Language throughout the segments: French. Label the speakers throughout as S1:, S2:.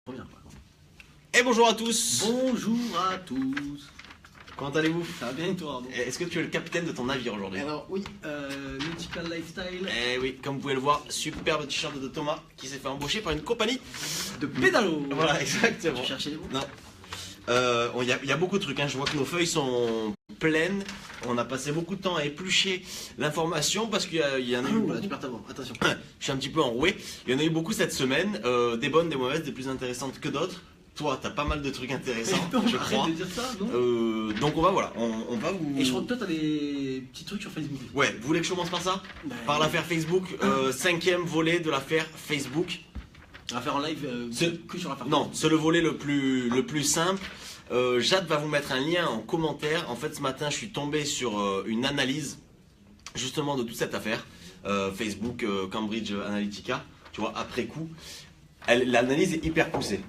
S1: Première fois.
S2: Et bonjour à tous.
S1: Bonjour à tous.
S2: Comment allez-vous?
S1: Ça va bien et toi, Arnaud?
S2: Est-ce que tu es le capitaine de ton navire aujourd'hui?
S1: Alors oui, Nautical Lifestyle
S2: Eh oui, comme vous pouvez le voir, superbe t-shirt de Thomas qui s'est fait embaucher par une compagnie.
S1: de pédalo.
S2: Voilà, exactement.
S1: Tu cherchais les mots?
S2: Non. Il y a beaucoup de trucs, hein. Je vois que nos feuilles sont pleines. On a passé beaucoup de temps à éplucher l'information parce qu'il y en a eu
S1: Là,
S2: beaucoup.
S1: tu perds ta voix, attention.
S2: Je suis un petit peu enroué. Il y en a eu beaucoup cette semaine, des bonnes, des mauvaises, des plus intéressantes que d'autres. Toi, t'as pas mal de trucs intéressants,
S1: Non,
S2: je
S1: arrête
S2: crois.
S1: de dire ça, non?
S2: Donc on va vous.
S1: Et je crois que toi, t'as des petits trucs sur Facebook.
S2: Ouais, vous voulez que je commence par ça?
S1: Ben,
S2: Par l'affaire Facebook, 5e volet de l'affaire Facebook.
S1: On va faire en live que sur l'affaire.
S2: Non, c'est le volet le plus simple. Jade va vous mettre un lien en commentaire. En fait, ce matin, je suis tombé sur une analyse justement de toute cette affaire. Facebook, Cambridge Analytica, tu vois, après coup. L'analyse est hyper poussée.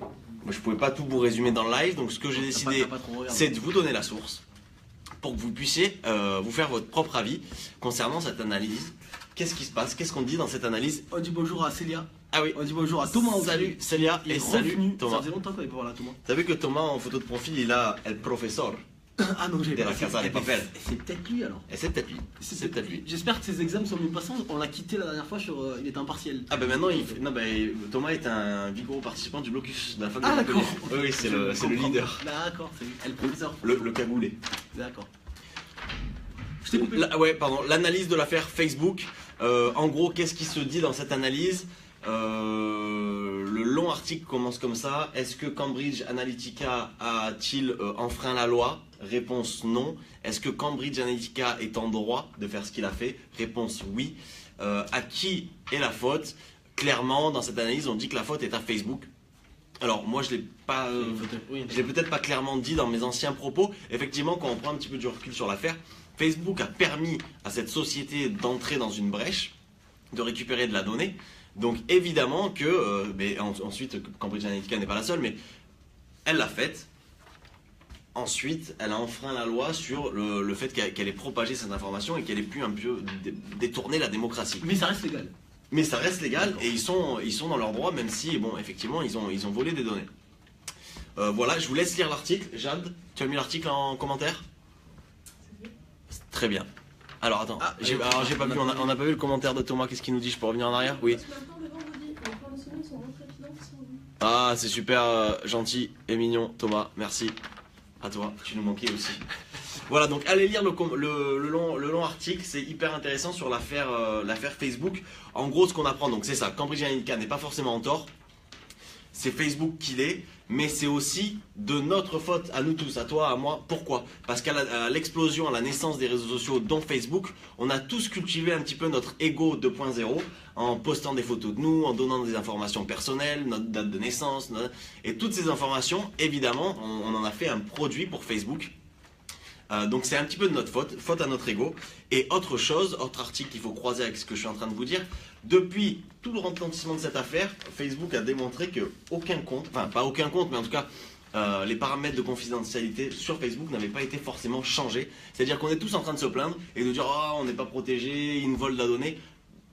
S2: Moi, je pouvais pas tout vous résumer dans le live, donc ce que j'ai décidé, c'est de vous donner la source pour que vous puissiez vous faire votre propre avis concernant cette analyse. Qu'est-ce qui se passe? Qu'est-ce qu'on dit dans cette analyse?
S1: On dit bonjour à Célia.
S2: Ah oui.
S1: On dit bonjour à Thomas.
S2: Salut Célia
S1: Il est
S2: et salut
S1: revenu.
S2: Thomas.
S1: Ça faisait longtemps qu'on n'avait pas voir là, Thomas.
S2: T'as vu que Thomas en photo de profil il a El Professor
S1: Ah non, j'ai
S2: de la Casa de Papel.
S1: C'est peut-être lui alors.
S2: Et c'est peut-être lui. C'est peut-être lui.
S1: J'espère que ses examens sont mieux passants. On l'a quitté la dernière fois sur. Il était en partiel.
S2: Ah ben maintenant il fait... Non ben Thomas est un vigoureux participant du blocus de la fac de
S1: Ah,
S2: Montpellier.
S1: d'accord.
S2: Oui, c'est le leader.
S1: D'accord, c'est lui. Elle professeur.
S2: Le cagoulé.
S1: D'accord. Je t'ai coupé.
S2: Ouais, pardon. L'analyse de l'affaire Facebook. En gros, qu'est-ce qui se dit dans cette analyse? Le long article commence comme ça. Est-ce que Cambridge Analytica a-t-il enfreint la loi? Réponse non. Est-ce que Cambridge Analytica est en droit de faire ce qu'il a fait? Réponse oui. À qui est la faute? Clairement, dans cette analyse, on dit que la faute est à Facebook. Alors moi je l'ai pas, je l'ai peut-être pas clairement dit dans mes anciens propos. Effectivement, quand on prend un petit peu du recul sur l'affaire, Facebook a permis à cette société d'entrer dans une brèche, de récupérer de la donnée. Donc évidemment que, mais ensuite Cambridge Analytica n'est pas la seule, mais elle l'a faite. Ensuite, elle a enfreint la loi sur le fait qu'elle ait propagé cette information et qu'elle ait pu un peu détourner la démocratie.
S1: Mais ça reste légal.
S2: Mais ça reste légal et ils sont dans leur droit, même si, bon, effectivement, ils ont volé des données. Voilà, je vous laisse lire l'article. Jade, tu as mis l'article en commentaire? Très bien. Alors attends, j'ai pas vu, on n'a pas vu le commentaire de Thomas. Qu'est-ce qu'il nous dit? Je peux revenir en arrière? Oui. Ah, c'est super gentil et mignon, Thomas. Merci. À toi, tu nous manquais aussi. Voilà, donc allez lire le long article, c'est hyper intéressant sur l'affaire Facebook. En gros, ce qu'on apprend, donc c'est ça, Cambridge Analytica n'est pas forcément en tort. C'est Facebook qui l'est, mais c'est aussi de notre faute à nous tous, à toi, à moi. Pourquoi? Parce qu'à l'explosion, à la naissance des réseaux sociaux, dont Facebook, on a tous cultivé un petit peu notre ego 2.0 en postant des photos de nous, en donnant des informations personnelles, notre date de naissance, et toutes ces informations, évidemment, on en a fait un produit pour Facebook. Donc c'est un petit peu de notre faute à notre ego. Et autre chose, autre article qu'il faut croiser avec ce que je suis en train de vous dire, depuis tout le retentissement de cette affaire, Facebook a démontré que aucun compte, enfin pas aucun compte, mais en tout cas les paramètres de confidentialité sur Facebook n'avaient pas été forcément changés. C'est-à-dire qu'on est tous en train de se plaindre et de dire oh, on n'est pas protégé, ils nous volent la donnée.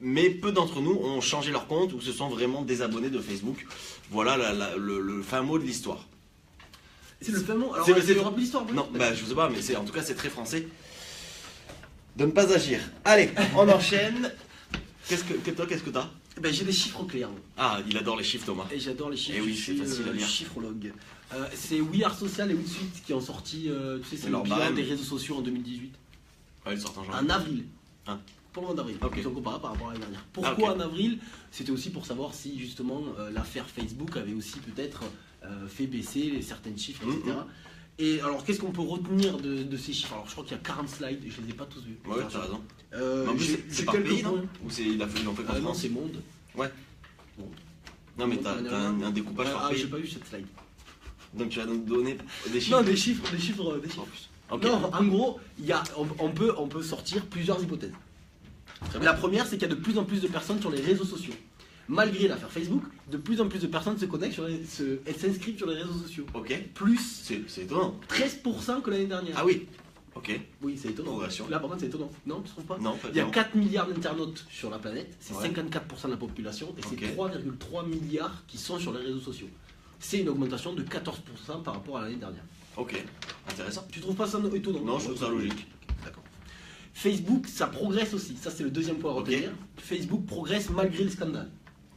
S2: Mais peu d'entre nous ont changé leur compte ou se sont vraiment désabonnés de Facebook. Voilà le fin mot de l'histoire.
S1: C'est le fameux. Alors,
S2: c'est
S1: un peu l'histoire.
S2: Non, bah je sais pas, mais en tout cas c'est très français. De ne pas agir. Allez, on enchaîne. Qu'est-ce que t'as?
S1: Ben, j'ai des chiffres clairs.
S2: Ah, il adore les chiffres, Thomas.
S1: Et j'adore les chiffres.
S2: Et oui, c'est facile à lire.
S1: Chiffrologue. C'est We Are Social et WeSuite qui ont sorti. Tu sais, c'est le bilan des réseaux sociaux en 2018.
S2: Ouais, ils sortent en janvier.
S1: En avril.
S2: Ah.
S1: Pour le mois d'avril.
S2: Okay.
S1: Ils sont comparés par rapport à l'année dernière. Pourquoi en avril? C'était aussi pour savoir si justement l'affaire Facebook avait aussi peut-être fait baisser certains chiffres, etc. Et alors, qu'est-ce qu'on peut retenir de ces chiffres? Alors, je crois qu'il y a 40 slides et je les ai pas tous vus.
S2: Ouais, t'as raison.
S1: C'est
S2: par pays, non? Ou ils l'ont fait en
S1: non,
S2: France?
S1: c'est Monde.
S2: Ouais.
S1: Monde.
S2: Non, mais t'as un découpage par pays.
S1: J'ai pas vu cette slide.
S2: Donc tu vas nous donner des chiffres?
S1: Non, des chiffres.
S2: Okay.
S1: Non, en gros, on peut sortir plusieurs hypothèses. La première, c'est qu'il y a de plus en plus de personnes sur les réseaux sociaux. Malgré l'affaire Facebook, de plus en plus de personnes se connectent et s'inscrivent sur les réseaux sociaux.
S2: Ok.
S1: Plus
S2: C'est étonnant.
S1: 13% que l'année dernière.
S2: Ah oui. Ok.
S1: Oui, c'est étonnant.
S2: Progression.
S1: Là, par contre, c'est étonnant. Non, tu trouves pas?
S2: Non,
S1: Il y a 4 milliards d'internautes sur la planète, c'est
S2: Ouais.
S1: 54% de la population, et c'est
S2: Ok.
S1: 3,3 milliards qui sont sur les réseaux sociaux. c'est une augmentation de 14% par rapport à l'année dernière.
S2: Ok, intéressant.
S1: Tu trouves pas ça étonnant?
S2: Non, je trouve ça logique.
S1: D'accord. Facebook, ça progresse aussi. Ça, c'est le deuxième point à retenir. Facebook progresse malgré le scandale.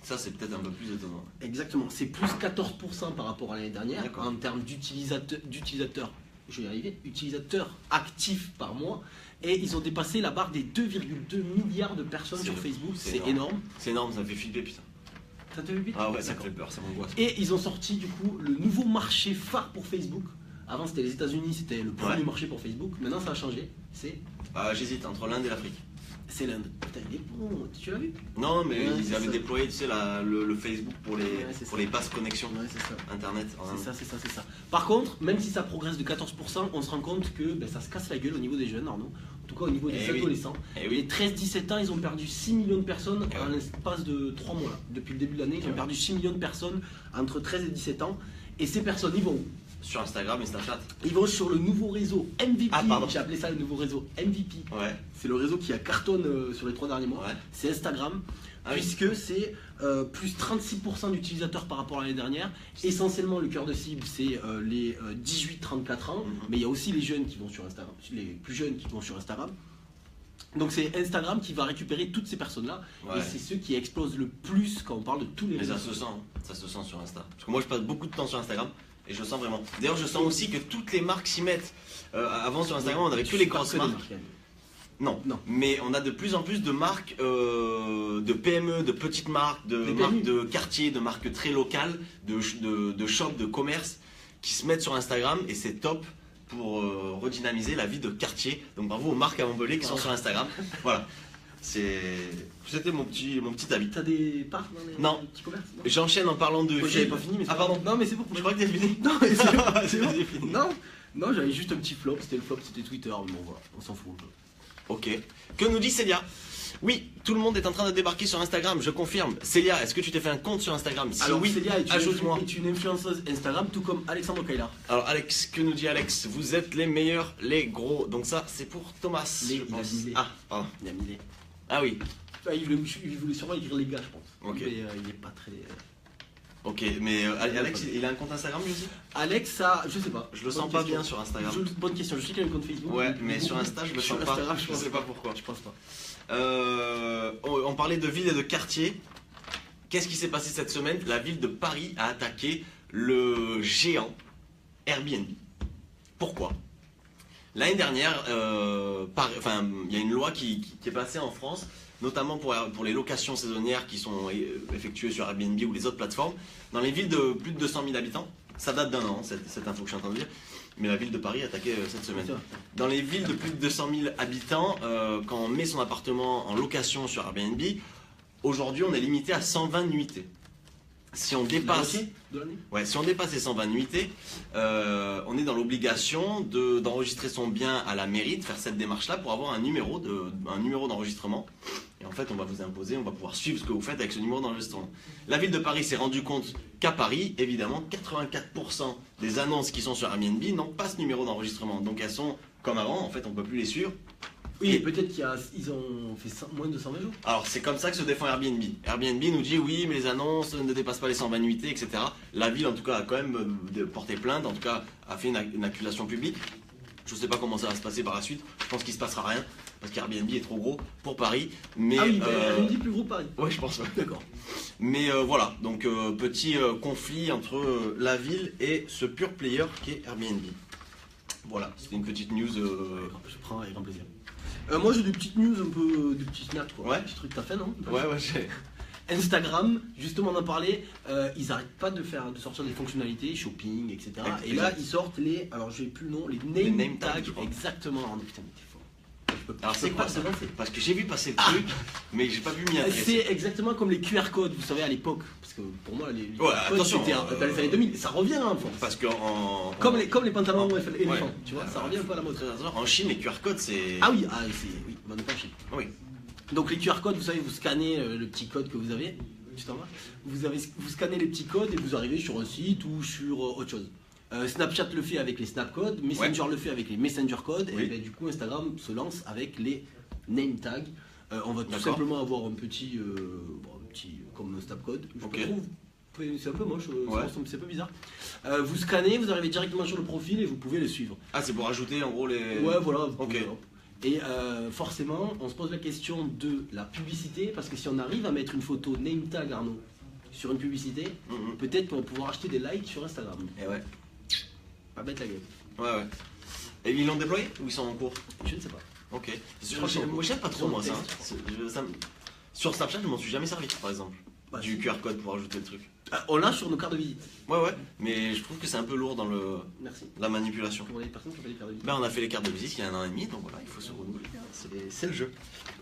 S2: Ça, c'est peut-être un peu plus étonnant.
S1: Exactement. C'est plus 14% par rapport à l'année dernière
S2: D'accord.
S1: en termes d'utilisateurs. Je vais y arriver. Utilisateurs actifs par mois. Et ils ont dépassé la barre des 2,2 milliards de personnes sur Facebook. C'est énorme.
S2: C'est énorme, ça me fait flipper, putain.
S1: Ça te fait vite?
S2: Ah ouais, ça me fait peur, ça m'angoisse.
S1: Et ils ont sorti du coup le nouveau marché phare pour Facebook. Avant c'était les États-Unis, c'était le premier marché pour Facebook. Maintenant ça a changé.
S2: J'hésite entre l'Inde et l'Afrique.
S1: C'est l'Inde. Putain, il est bon. Tu l'as vu?
S2: Non, mais
S1: Ouais,
S2: ils
S1: c'est
S2: avaient
S1: ça.
S2: déployé, tu sais, le Facebook pour
S1: c'est
S2: les passes connexion
S1: Ouais, c'est ça.
S2: Internet. en Inde.
S1: C'est ça. Par contre, même si ça progresse de 14%, on se rend compte que ça se casse la gueule au niveau des jeunes, Arnaud. En tout cas au niveau des
S2: Eh oui.
S1: adolescents.
S2: Eh oui.
S1: Les 13-17 ans, ils ont perdu 6 millions de personnes
S2: Eh
S1: en
S2: oui.
S1: l'espace de 3 mois. Là. Depuis le début de l'année, ils ont
S2: Ouais.
S1: perdu 6 millions de personnes entre 13 et 17 ans. Et ces personnes, ils vont où?
S2: Sur Instagram et Snapchat.
S1: Ils vont sur le nouveau réseau MVP.
S2: Ah, pardon.
S1: J'ai appelé ça le nouveau réseau MVP.
S2: Ouais.
S1: C'est le réseau qui a cartonne sur les 3 derniers mois.
S2: Ouais.
S1: C'est Instagram.
S2: Ah oui.
S1: Puisque c'est plus 36% d'utilisateurs par rapport à l'année dernière. Essentiellement, le cœur de cible, c'est les 18-34 ans. Mais il y a aussi les jeunes qui vont sur Instagram, les plus jeunes qui vont sur Instagram. Donc c'est Instagram qui va récupérer toutes ces personnes-là.
S2: Ouais.
S1: Et c'est ceux qui explosent le plus quand on parle de tous les
S2: Mais
S1: réseaux.
S2: ça se sent sur Insta. Parce que moi, je passe beaucoup de temps sur Instagram et je le sens vraiment. D'ailleurs, je sens aussi que toutes les marques s'y mettent. Avant, sur Instagram, on avait que les grosses marques. Non. Mais on a de plus en plus de marques, de PME, de petites marques, de
S1: Des
S2: marques
S1: PME.
S2: de quartier, de marques très locales, de shops, de commerce qui se mettent sur Instagram et c'est top pour redynamiser la vie de quartier. Donc bravo aux marques à Montpellier qui sont sur Instagram. Voilà. C'était mon petit avis.
S1: T'as des parts dans les
S2: Non.
S1: petits commerces?
S2: J'enchaîne en parlant de
S1: Moi, j'avais pas fini, mais c'est
S2: Ah pardon.
S1: Non, mais c'est bon.
S2: Je crois que t'as fini.
S1: Non, mais c'est bon.
S2: C'est bon, j'ai fini.
S1: Non, j'avais juste un petit flop. C'était le flop, c'était Twitter. Mais bon, voilà, on s'en fout.
S2: Ok. Que nous dit Célia? Oui, tout le monde est en train de débarquer sur Instagram, je confirme. Célia, est-ce que tu t'es fait un compte sur Instagram? Si
S1: Alors
S2: oui,
S1: Célia
S2: ajoute-moi.
S1: est une influenceuse Instagram, tout comme Alexandre Kailar.
S2: Alors Alex, que nous dit Alex? Vous êtes les meilleurs, les gros. Donc ça, c'est pour Thomas,
S1: Les,
S2: je
S1: il a
S2: pense.
S1: mis les.
S2: Ah, pardon.
S1: Il a mis les.
S2: Ah oui.
S1: Enfin, il voulait sûrement écrire les gars, je pense.
S2: Ok.
S1: Mais il est pas très.
S2: Ok, mais Alex, il a un compte Instagram lui aussi?
S1: Alex, ça, je sais pas.
S2: Je le
S1: Bonne
S2: sens pas
S1: question.
S2: bien sur Instagram.
S1: Bonne question. Je sais qu'il a un compte Facebook.
S2: Ouais, mais sur Insta, je le
S1: Sur
S2: sens pas.
S1: Instagram,
S2: Je sais pas pourquoi.
S1: Je pense pas.
S2: On parlait de ville et de quartier. Qu'est-ce qui s'est passé cette semaine? La ville de Paris a attaqué le géant Airbnb. Pourquoi? L'année dernière, il y a une loi qui est passée en France, notamment pour les locations saisonnières qui sont effectuées sur Airbnb ou les autres plateformes, dans les villes de plus de 200 000 habitants. Ça date d'un an, cette info que je suis en train de dire, mais la ville de Paris a attaqué cette semaine.
S1: C'est vrai.
S2: Dans les villes de plus de 200 000 habitants, quand on met son appartement en location sur Airbnb, aujourd'hui on est limité à 120 nuitées. Si on
S1: La
S2: dépasse,
S1: moitié de l'année.
S2: ouais, si on dépasse les 120 nuitées, on est dans l'obligation d'enregistrer son bien à la mairie, de faire cette démarche-là pour avoir un numéro d'enregistrement. Et en fait, on va vous imposer, on va pouvoir suivre ce que vous faites avec ce numéro d'enregistrement. La ville de Paris s'est rendu compte qu'à Paris, évidemment, 84% des annonces qui sont sur Airbnb n'ont pas ce numéro d'enregistrement. Donc elles sont comme avant, en fait, on ne peut plus les suivre.
S1: Oui, mais peut-être qu'ils ont fait moins de 120 jours.
S2: Alors c'est comme ça que se défend Airbnb. Airbnb nous dit oui mais les annonces ne dépassent pas les 120 nuitées, etc. La ville en tout cas a quand même porté plainte, en tout cas a fait une accusation publique. Je ne sais pas comment ça va se passer par la suite, je pense qu'il ne se passera rien, parce qu'Airbnb est trop gros pour Paris. Mais,
S1: Ah oui, Airbnb plus gros Paris.
S2: ouais je pense, ouais.
S1: D'accord.
S2: Mais voilà, donc petit conflit entre la ville et ce pure player qui est Airbnb. Voilà, c'était une petite news.
S1: Je prends avec grand plaisir. Moi j'ai des petites news un peu, des petits snaps quoi.
S2: Ouais.
S1: Des petits trucs que t'as fait non?
S2: Ouais, j'ai.
S1: Instagram, justement on en parlait, ils arrêtent pas de sortir des fonctionnalités, shopping, etc. Et là ils sortent les, alors j'ai plus le nom, les name tags.
S2: je crois.
S1: Exactement. Oh, putain, mais t'es fort.
S2: Alors c'est quoi ça?
S1: lancer.
S2: Parce que j'ai vu passer le truc, mais j'ai pas pu m'y intéresser.
S1: C'est exactement comme les QR codes, vous savez à l'époque, parce que pour moi les QR codes
S2: attention,
S1: c'était dans les années 2000, ça revient en force.
S2: Parce que
S1: Comme les pantalons éléphants,
S2: ouais.
S1: tu vois, ça revient un peu à la mode.
S2: En Chine, les QR codes, c'est.
S1: Ah oui, oui, on est pas en Chine.
S2: Oui.
S1: Donc les QR codes, vous savez, vous scannez le petit code que vous avez, tu t'en vas, vous scannez les petits codes et vous arrivez sur un site ou sur autre chose. Snapchat le fait avec les Snap codes, Messenger le fait avec les Messenger codes,
S2: Oui.
S1: et ben, du coup Instagram se lance avec les name tags. On va tout
S2: D'accord.
S1: simplement avoir un petit comme Snap code. Je
S2: Ok.
S1: trouve C'est un peu moche,
S2: Ouais.
S1: c'est un peu bizarre. Vous scannez, vous arrivez directement sur le profil et vous pouvez le suivre.
S2: Ah, c'est pour ajouter en gros les.
S1: Ouais, voilà. vous
S2: Ok.
S1: pouvez, hop. Et forcément, on se pose la question de la publicité, parce que si on arrive à mettre une photo name tag Arnaud sur une publicité, peut-être qu'on va pouvoir acheter des likes sur Instagram.
S2: Et ouais.
S1: Pas bête la gueule.
S2: Ouais. Et ils l'ont déployé ou ils sont en cours?
S1: Je ne sais pas.
S2: Ok.
S1: crois que
S2: Moi j'aime pas trop moi ça.
S1: test.
S2: Sur Snapchat, je m'en suis jamais servi par exemple.
S1: Bah,
S2: Du
S1: si.
S2: QR code pour ajouter le truc.
S1: On l'a sur nos cartes de visite.
S2: Ouais, mais je trouve que c'est un peu lourd dans
S1: Merci.
S2: la manipulation.
S1: Pour les personnes qui ont pas les cartes de visite.
S2: Ben, on a fait les cartes de visite il y a 1 an et demi, donc voilà, il faut se renouveler. Hein. C'est le jeu.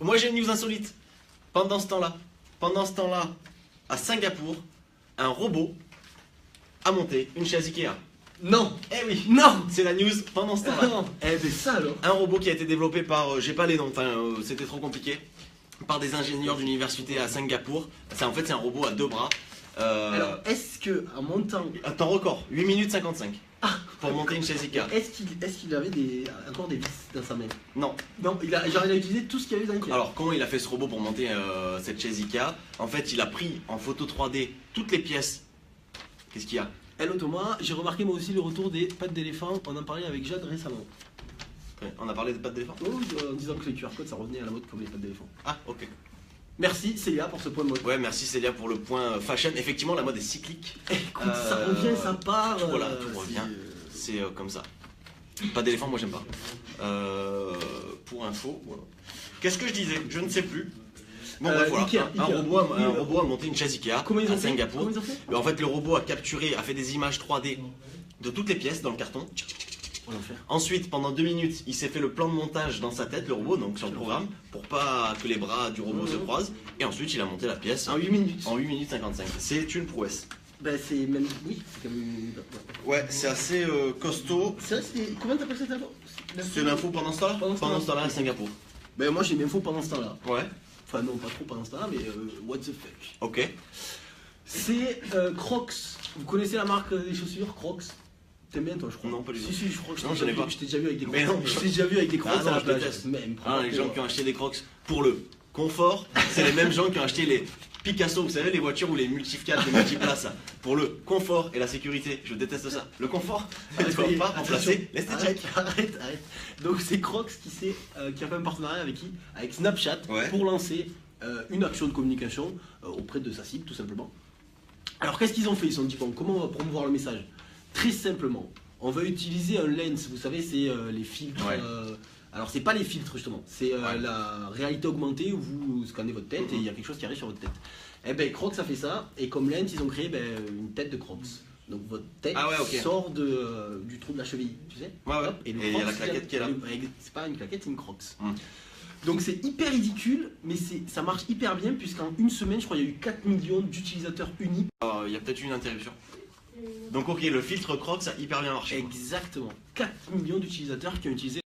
S2: Moi j'ai une news insolite. Pendant ce temps-là, à Singapour, un robot a monté une chaise Ikea.
S1: Non.
S2: Eh oui,
S1: Non.
S2: c'est la news pendant ce temps-là.
S1: Non. Eh ben ça alors.
S2: Un robot qui a été développé par, j'ai pas les noms, enfin c'était trop compliqué, par des ingénieurs d'université à Singapour. En fait c'est un robot à 2 bras.
S1: Alors, est-ce que en montant,
S2: Temps record, 8 minutes 55 pour monter une chaise Ikea.
S1: est-ce qu'il avait encore des vis dans sa main?
S2: Non.
S1: Non, il a utilisé tout ce qu'il y avait dans Ikea.
S2: Alors comment il a fait ce robot pour monter cette chaise Ikea? En fait il a pris en photo 3D toutes les pièces. Qu'est-ce qu'il y a?
S1: Hello Thomas, j'ai remarqué moi aussi le retour des pattes d'éléphant. On en parlait avec Jade récemment.
S2: Ouais, on a parlé de pattes d'éléphant.
S1: Oh, en disant que les QR codes ça revenait à la mode comme les pattes d'éléphant.
S2: Ah ok.
S1: Merci Célia pour ce point de mode.
S2: Ouais merci Célia pour le point fashion. Effectivement la mode est cyclique.
S1: Écoute, ça revient, ça part.
S2: Voilà, tout revient. C'est comme ça. Pas d'éléphant, moi j'aime pas. Pour info, voilà. Qu'est-ce que je disais? Je ne sais plus. Bon, bref, voilà.
S1: Ikea,
S2: Un
S1: Ikea.
S2: robot a monté une chaise Ikea
S1: Comment ils ont
S2: à
S1: fait
S2: Singapour.
S1: Comment ils ont fait
S2: En fait, le robot a fait des images 3D de toutes les pièces dans le carton.
S1: On va faire.
S2: Ensuite, pendant 2 minutes, il s'est fait le plan de montage dans sa tête, le robot, donc sur le programme, pour pas que les bras du robot se croisent. Et ensuite, il a monté la pièce
S1: En 8 minutes.
S2: en 8 minutes 55. C'est une prouesse.
S1: Ben c'est même. Oui, c'est comme une.
S2: Ouais, c'est assez costaud.
S1: C'est vrai, c'était. Comment t'appelles cette info?
S2: C'est l'info pendant ce temps-là Pendant ce temps-là à Singapour.
S1: Ben moi j'ai une info pendant ce temps-là.
S2: Ouais.
S1: Enfin non, pas trop pendant ce temps-là, mais what the fuck.
S2: Ok.
S1: C'est Crocs. Vous connaissez la marque des chaussures Crocs? T'aimes bien toi je crois?
S2: Non, pas du tout.
S1: Si, je crois que
S2: Non, je n'ai pas.
S1: je t'ai déjà vu avec des Crocs.
S2: Mais non.
S1: Je t'ai déjà vu avec des Crocs
S2: Ah non,
S1: à la
S2: je
S1: plage.
S2: déteste.
S1: Même,
S2: Les gens qui ont acheté des Crocs pour le confort, c'est les mêmes gens qui ont acheté les Picasso, vous savez, les voitures ou les multi-4, les multiplaces, pour le confort et la sécurité. Je déteste ça. Le confort ne doit pas remplacer l'esthétique.
S1: Arrête. Donc c'est Crocs qui a fait un partenariat avec qui? Avec Snapchat
S2: Ouais.
S1: pour lancer une action de communication auprès de sa cible tout simplement. Alors qu'est-ce qu'ils ont fait? Ils se sont dit bon, comment on va promouvoir le message? Très simplement, on va utiliser un lens, vous savez c'est les filtres.
S2: Ouais.
S1: Alors c'est pas les filtres justement, c'est
S2: Ouais.
S1: la réalité augmentée où vous scannez votre tête et il y a quelque chose qui arrive sur votre tête. Et ben Crocs a fait ça et comme lens ils ont créé une tête de Crocs. Donc votre tête
S2: Ah ouais, ok.
S1: sort du trou de la cheville, tu sais.
S2: Ouais.
S1: Hop,
S2: Et
S1: le
S2: il y a
S1: Crocs,
S2: la claquette qui est là.
S1: C'est pas une claquette, c'est une Crocs.
S2: Mm.
S1: Donc c'est hyper ridicule, mais ça marche hyper bien puisqu'en une semaine, je crois, il y a eu 4 millions d'utilisateurs uniques.
S2: Il y a peut-être eu une interruption. Donc ok, le filtre Crocs a hyper bien marché.
S1: Exactement. 4 millions d'utilisateurs qui ont utilisé.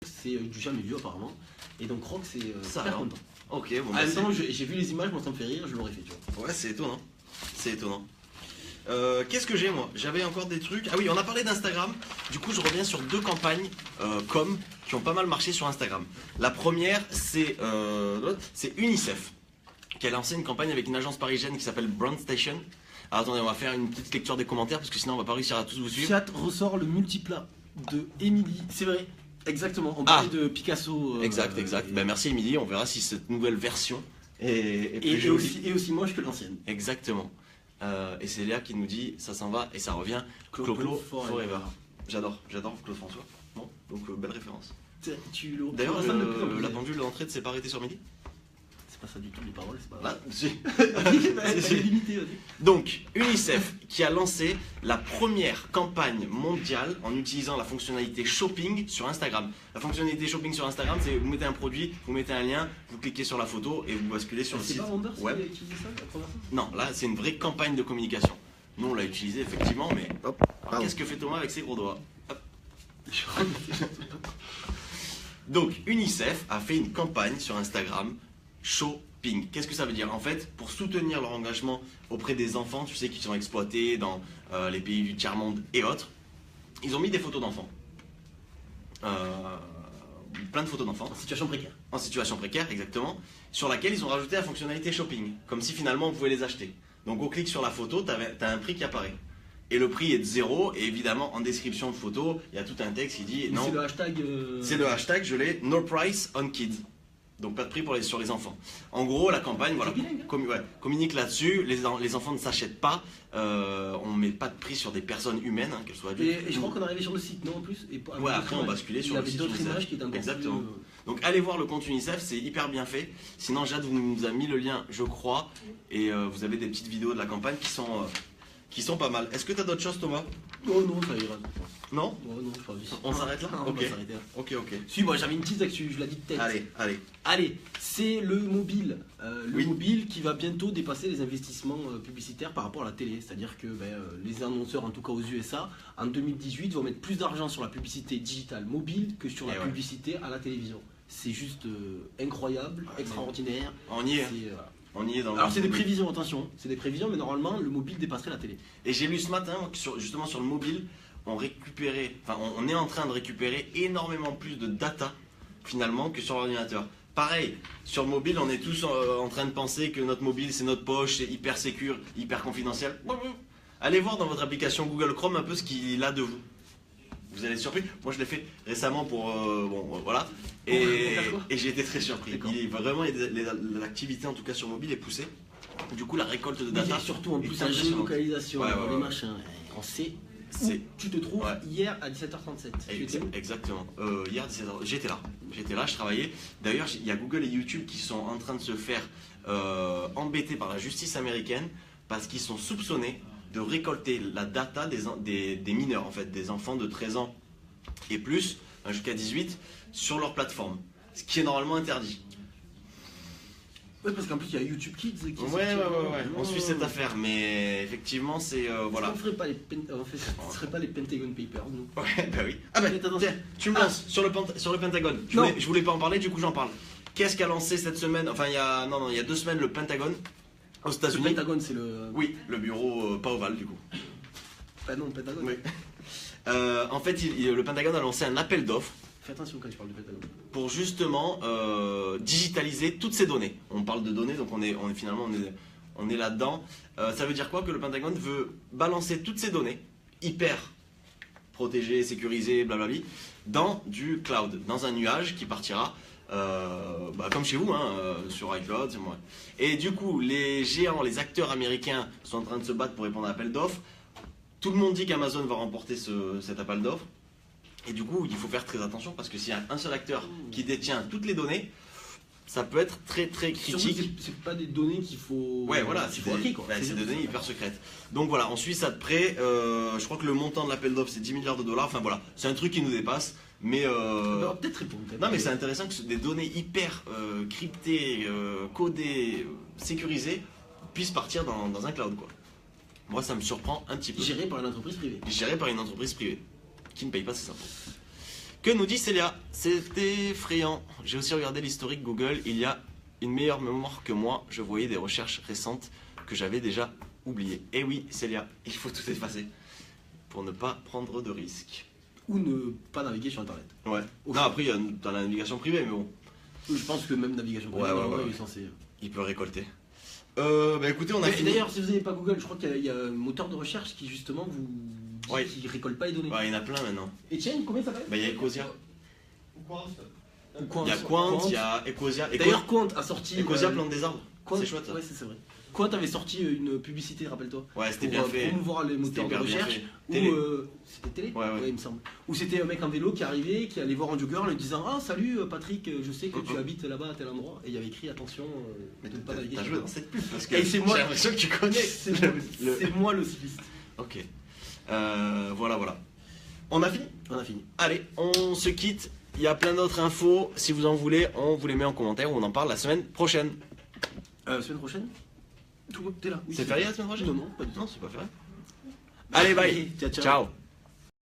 S1: C'est du jamais vu apparemment. Et donc Crocs, c'est
S2: Ça
S1: super
S2: alors.
S1: content.
S2: Ok, bon
S1: En
S2: bah
S1: même temps, j'ai vu les images, moi ça me fait rire, je l'aurais fait, tu vois.
S2: ouais, c'est étonnant. C'est étonnant. Qu'est-ce que j'ai moi? J'avais encore des trucs. Ah oui, on a parlé d'Instagram. Du coup, je reviens sur 2 campagnes qui ont pas mal marché sur Instagram. La première, c'est UNICEF qui a lancé une campagne avec une agence parisienne qui s'appelle Brand Station. Alors attendez, on va faire une petite lecture des commentaires parce que sinon on va pas réussir à tous vous suivre.
S1: Fiat ressort le multiplat de Emily. C'est vrai, exactement. On parlait de Picasso.
S2: Exact. Ben, merci Émilie, on verra si cette nouvelle version est plus jolie.
S1: Et aussi moche que l'ancienne.
S2: Exactement. Et c'est Léa qui nous dit ça s'en va et ça revient. Clo-Clo Forever. J'adore Claude François. Bon, donc belle référence. D'ailleurs, la pendule d'entrée ne s'est pas arrêtée sur midi.
S1: C'est pas ça du tout, les paroles, c'est pas
S2: Là,
S1: c'est limité, vas-y.
S2: Donc, UNICEF qui a lancé la première campagne mondiale en utilisant la fonctionnalité shopping sur Instagram. La fonctionnalité shopping sur Instagram, c'est vous mettez un produit, vous mettez un lien, vous cliquez sur la photo et vous basculez sur le
S1: C'est
S2: site
S1: pas Wonder
S2: web.
S1: qui dit ça, la première fois?
S2: Non, là, c'est une vraie campagne de communication. Nous, on l'a utilisé effectivement, mais
S1: Hop,
S2: alors, qu'est-ce que fait Thomas avec ses gros doigts? Hop. Donc, UNICEF a fait une campagne sur Instagram shopping. Qu'est-ce que ça veut dire? En fait, pour soutenir leur engagement auprès des enfants, tu sais, qui sont exploités dans les pays du tiers-monde et autres, ils ont mis des photos d'enfants. Plein de photos d'enfants.
S1: En situation précaire.
S2: En situation précaire, exactement, sur laquelle ils ont rajouté la fonctionnalité shopping, comme si finalement on pouvait les acheter. Donc au clic sur la photo, tu as un prix qui apparaît. Et le prix est de 0, et évidemment en description de photo, il y a tout un texte qui dit non.
S1: C'est le hashtag.
S2: C'est le hashtag, je l'ai, no price on kids. Donc pas de prix sur les enfants. En gros, la campagne voilà, communique là-dessus. Les enfants ne s'achètent pas. On ne met pas de prix sur des personnes humaines, hein, qu'elles soient adultes.
S1: Et je crois qu'on est arrivé sur le site, non en plus.
S2: Ouais, après on basculait sur le site.
S1: Il y avait d'autres images qui étaient encore
S2: Exactement.
S1: plus,
S2: Donc allez voir le compte UNICEF, c'est hyper bien fait. Sinon, Jade vous nous a mis le lien, je crois. Et vous avez des petites vidéos de la campagne qui sont pas mal. Est-ce que tu as d'autres choses, Thomas?
S1: Oh non, ça ira.
S2: Non?
S1: Oh non, je crois pas.
S2: On s'arrête là?
S1: On
S2: Ok.
S1: va s'arrêter là.
S2: Ok.
S1: Si, moi j'avais une petite actu, je l'ai dit de tête.
S2: Allez.
S1: C'est le mobile.
S2: Oui.
S1: Mobile qui va bientôt dépasser les investissements publicitaires par rapport à la télé. C'est-à-dire que les annonceurs, en tout cas aux USA, en 2018, vont mettre plus d'argent sur la publicité digitale mobile que sur la publicité à la télévision. C'est juste incroyable, extraordinaire.
S2: On y est. On y est dans le.
S1: Alors c'est des prévisions, attention. C'est des prévisions, mais normalement le mobile dépasserait la télé.
S2: Et j'ai lu ce matin que justement sur le mobile, on est en train de récupérer énormément plus de data finalement que sur l'ordinateur. Pareil, sur le mobile, on est tous en train de penser que notre mobile c'est notre poche, c'est hyper sécure, hyper confidentiel. Allez voir dans votre application Google Chrome un peu ce qu'il a de vous. Vous allez être surpris. Moi je l'ai fait récemment pour voilà. Et j'ai été très surpris. L'activité en tout cas sur mobile est poussée. Du coup la récolte de data.
S1: Surtout en plus la géolocalisation, les machins. On sait où tu te trouves hier à 17h37.
S2: Exactement. Hier à 17h. J'étais là, je travaillais. D'ailleurs il y a Google et YouTube qui sont en train de se faire embêter par la justice américaine parce qu'ils sont soupçonnés de récolter la data des mineurs, en fait, des enfants de 13 ans et plus, jusqu'à 18, sur leur plateforme, ce qui est normalement interdit.
S1: Oui, parce qu'en plus, il y a YouTube Kids qui
S2: Ouais. On suit cette affaire, mais effectivement, c'est... voilà.
S1: On ne ferait pas les Pentagon Papers, nous.
S2: Ouais, bah oui. Ah bah, tiens, tu me lances sur le Pentagone. Je voulais pas en parler, du coup, j'en parle. Qu'est-ce qu'a lancé cette semaine? Enfin, il y a 2 semaines, le Pentagone. Aux États-Unis.
S1: Le Pentagone, c'est le.
S2: Oui, le bureau pas ovale du coup.
S1: Bah non, le Pentagone.
S2: Oui. En fait, le Pentagone a lancé un appel d'offres.
S1: Fais attention quand tu parles du Pentagone.
S2: Pour justement digitaliser toutes ces données. On parle de données, donc on est là-dedans. Ça veut dire quoi? Que le Pentagone veut balancer toutes ces données hyper protégées, sécurisées, blablabla, dans du cloud, dans un nuage qui partira. Comme chez vous, sur iCloud, c'est moi. Et du coup, les géants, les acteurs américains sont en train de se battre pour répondre à l'appel d'offres. Tout le monde dit qu'Amazon va remporter cet appel d'offres. Et du coup, il faut faire très attention parce que s'il y a un seul acteur qui détient toutes les données, ça peut être très très critique.
S1: C'est pas des données qu'il faut.
S2: Ouais, voilà,
S1: c'est des
S2: données hyper secrètes. Donc voilà, on suit ça de près. Je crois que le montant de l'appel d'offres c'est 10 milliards de dollars. Enfin voilà, c'est un truc qui nous dépasse. Mais
S1: peut-être répondre.
S2: Non, mais c'est intéressant que des données hyper cryptées, codées, sécurisées puissent partir dans un cloud, quoi. Moi, ça me surprend un petit peu.
S1: Géré par une entreprise privée.
S2: Géré par une entreprise privée qui ne paye pas ses impôts. Que nous dit Célia? C'est effrayant. J'ai aussi regardé l'historique Google. Il y a une meilleure mémoire que moi. Je voyais des recherches récentes que j'avais déjà oubliées. Et oui, Célia, il faut tout effacer pour ne pas prendre de risques.
S1: Ou ne pas naviguer sur Internet.
S2: Ouais. Non, après, il y a dans la navigation privée, mais bon.
S1: Je pense que même navigation privée, il est censé.
S2: Il peut récolter. Écoutez, on a fini.
S1: D'ailleurs, si vous n'avez pas Google, je crois qu'il y a un moteur de recherche qui, justement, vous dit qu'il récolte pas les données.
S2: Ouais, il y en a plein maintenant.
S1: Et tiens, combien ça s'appelle?
S2: Il y a Ecosia.
S1: Il
S2: y a Quant, il y a Ecosia.
S1: D'ailleurs, Quant a sorti.
S2: Ecosia plante des arbres. C'est chouette ça.
S1: Ouais, c'est vrai. Quant avait sorti une publicité, rappelle-toi.
S2: Ouais, c'était bien fait.
S1: Pour promouvoir les moteurs de recherche. C'était télé.
S2: Ouais,
S1: il me semble. Où c'était un mec en vélo qui arrivait, qui allait voir un jogger en lui disant: ah, salut Patrick, je sais que tu habites là-bas à tel endroit. Et il y avait écrit: attention, ne pas naviguer.
S2: T'as joué dans cette pub parce que
S1: j'ai
S2: l'impression que tu connais.
S1: C'est moi le cycliste.
S2: Ok. Voilà. On a fini?
S1: On a fini.
S2: Allez, on se quitte. Il y a plein d'autres infos. Si vous en voulez, on vous les met en commentaire ou on en parle la semaine prochaine.
S1: Semaine prochaine? T'es là?
S2: C'est férié la semaine prochaine?
S1: Non, pas du tout.
S2: Non, c'est pas férié. Allez, bye.
S1: Ciao.